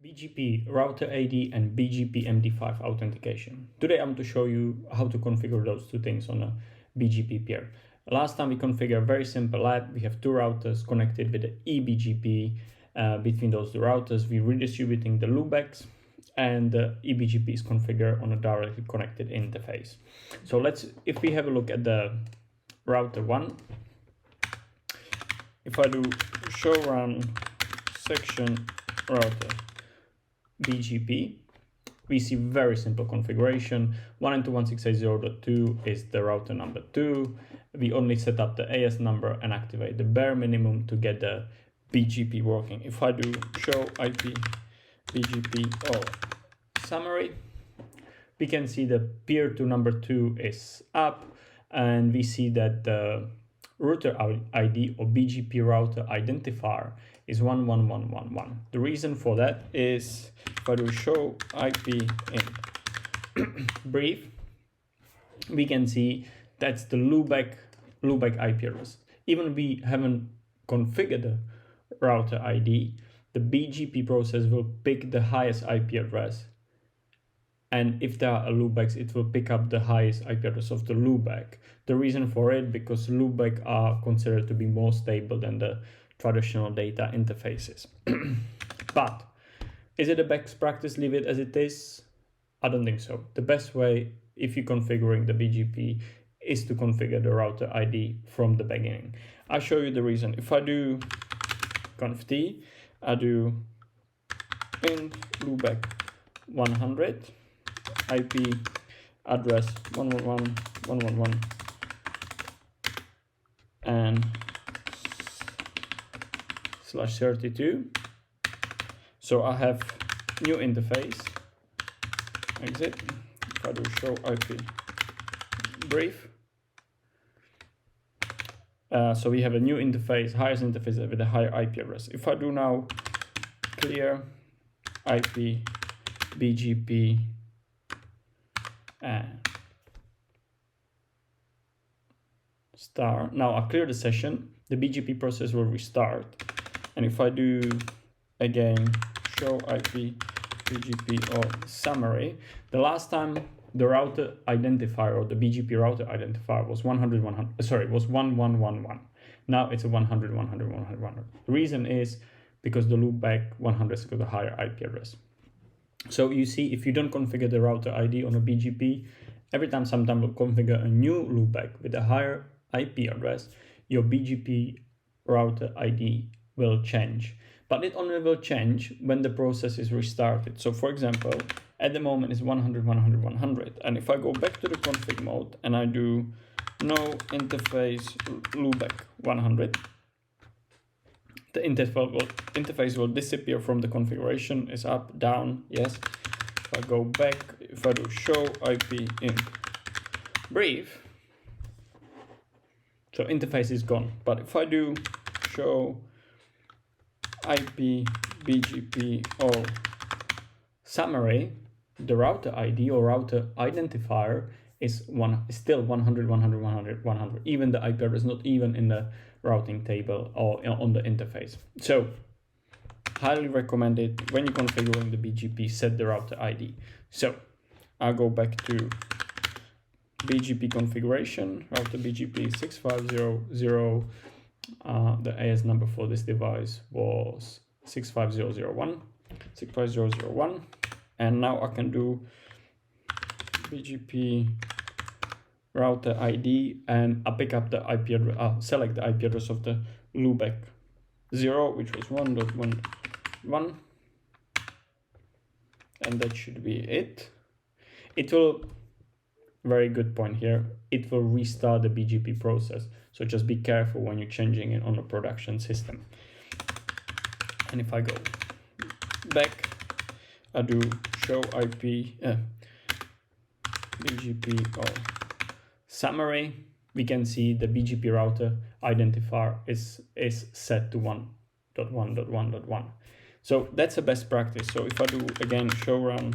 BGP Router ID and BGP MD5 Authentication. Today I'm to show you how to configure those two things on a BGP peer. Last time we configured a very simple lab. We have two routers connected with the eBGP. Between those two routers, we're redistributing the loopbacks, and the eBGP is configured on a directly connected interface. So if we have a look at the router 1, if I do show run section router BGP, we see very simple configuration. 192.168.0.2 is the router number 2. We only set up the AS number and activate the bare minimum to get the BGP working. If I do show IP BGP or summary, we can see the peer to number 2 is up, and we see that the router ID or BGP router identifier is 11111. The reason for that is if I do show IP in brief, we can see that's the loopback IP address. Even we haven't configured the router ID, the BGP process will pick the highest IP address, and if there are loopbacks, it will pick up the highest IP address of the loopback. The reason for it, because loopbacks are considered to be more stable than the traditional data interfaces. But is it a best practice, leave it as it is? I don't think so. The best way, if you're configuring the BGP, is to configure the router ID from the beginning. I'll show you the reason. If I do conf t, I do in loopback 100, IP address 111.111 and /32. So I have new interface, exit. If I do show IP brief, so we have a new interface, highest interface with a higher IP address. If I do now clear IP BGP star, now I clear the session, the BGP process will restart. And if I do again show IP BGP or summary, the last time the router identifier or the BGP router identifier was 1111. Now it's a 100. The reason is because the loopback 100 has got a higher IP address. So you see, if you don't configure the router ID on a BGP, every time sometime will configure a new loopback with a higher IP address, your BGP router ID will change. But it only will change when the process is restarted. So for example, at the moment it's 100. And if I go back to the config mode and I do no interface loopback 100, the interface will disappear from the configuration. Is up, down, yes. If I go back, if I do show IP in brief, so interface is gone. But if I do show IP BGP or summary, the router ID or router identifier is still 100. Even the IP address is not even in the routing table or on the interface. So highly recommend it when you're configuring the BGP, set the router ID. So I'll go back to BGP configuration, router BGP 6500. The AS number for this device was 65001, and now I can do BGP router ID and I pick up the IP address, select the IP address of the loopback 0, which was 1.1.1, and that should be it. It will, very good point here, it will restart the BGP process. So just be careful when you're changing it on a production system. And if I go back, I do show IP BGP or summary, we can see the BGP router identifier is set to 1.1.1.1. So that's a best practice. So if I do again show run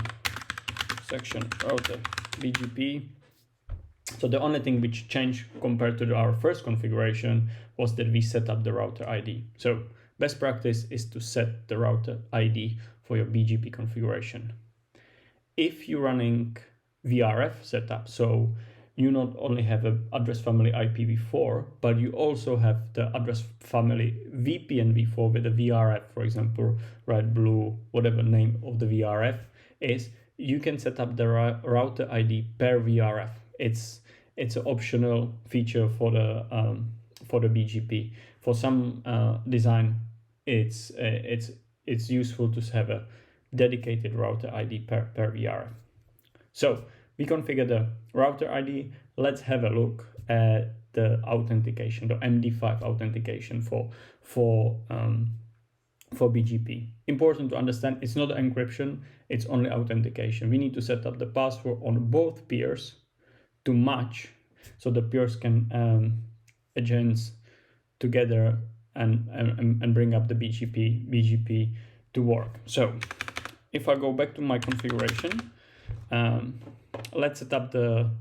section router BGP, so the only thing which changed compared to our first configuration was that we set up the router ID. So Best practice is to set the router ID for your BGP configuration. If you're running VRF setup, so you not only have an address family IPv4, but you also have the address family VPN-v4 with a VRF, for example, red, blue, whatever name of the VRF is, you can set up the router ID per VRF. It's an optional feature for the BGP. For some design, it's useful to have a dedicated router ID per VRF. So we configure the router ID. Let's have a look at the authentication, the MD5 authentication for BGP. Important to understand, it's not encryption, it's only authentication. We need to set up the password on both peers to match, so the peers can agents together and bring up the BGP to work. So if I go back to my configuration, let's set up the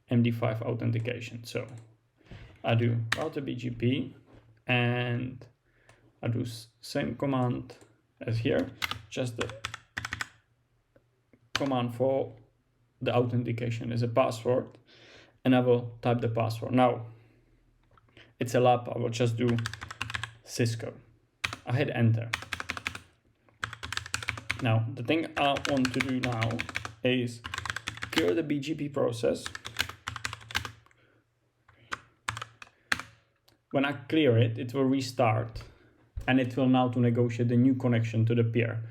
MD5 authentication. So I do router BGP and I do same command as here, just the command for the authentication is a password, and I will type the password. Now it's a lab, I will just do Cisco. I hit enter. Now the thing I want to do now is clear the BGP process. When I clear it, it will restart and it will now to negotiate the new connection to the peer.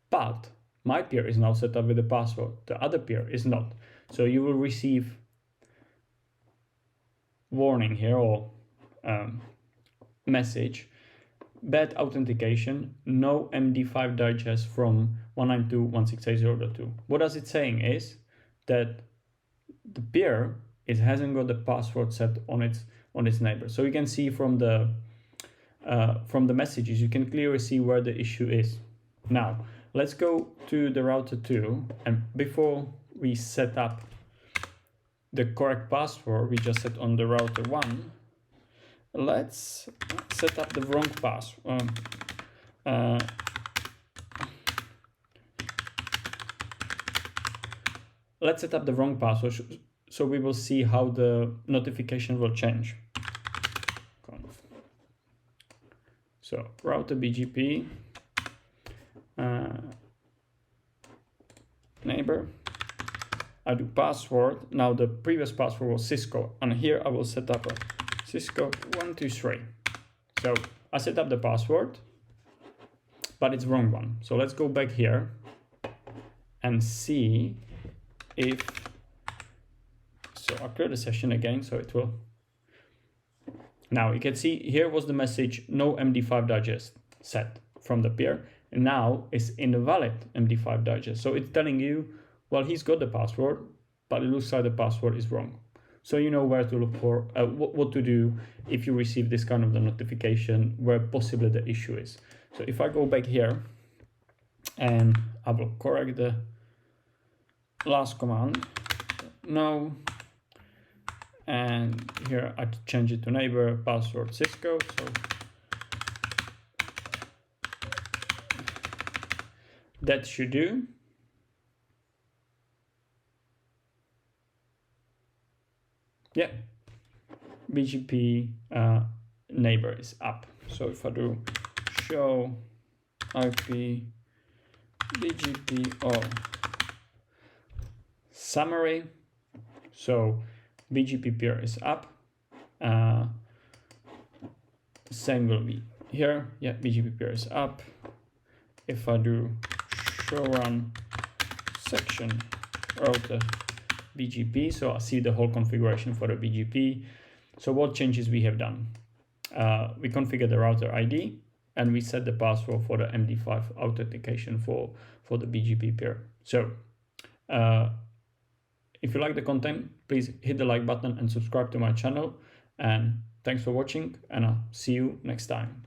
But my peer is now set up with the password, the other peer is not. So you will receive warning here or message, bad authentication, no MD5 digest from 192.168.0.2. What does it saying is that the peer hasn't got the password set on its neighbor. So you can see from the messages, you can clearly see where the issue is. Now let's go to the router 2, and before we set up the correct password we just set on the router 1, let's set up the wrong password. Let's set up the wrong password so we will see how the notification will change. So router BGP neighbor, I do password. Now the previous password was Cisco, and here I will set up a Cisco 123. So I set up the password, but it's wrong one. So let's go back here and see if, so I'll clear the session again, so it will. Now you can see here was the message, no MD5 digest set from the peer, and now it's invalid MD5 digest. So it's telling you, well, he's got the password, but it looks like the password is wrong. So you know where to look for, what to do if you receive this kind of the notification where possibly the issue is. So if I go back here and I will correct the last command, no, and here I change it to neighbor, password Cisco. So that should do. Yeah, BGP neighbor is up. So if I do show IP BGP or summary, so BGP peer is up. Same will be here. Yeah, BGP peer is up. If I do show run section router BGP, so I see the whole configuration for the BGP. So what changes we have done? We configure the router ID and we set the password for the MD5 authentication for the BGP peer. So if you like the content, please hit the like button and subscribe to my channel. And thanks for watching, and I'll see you next time.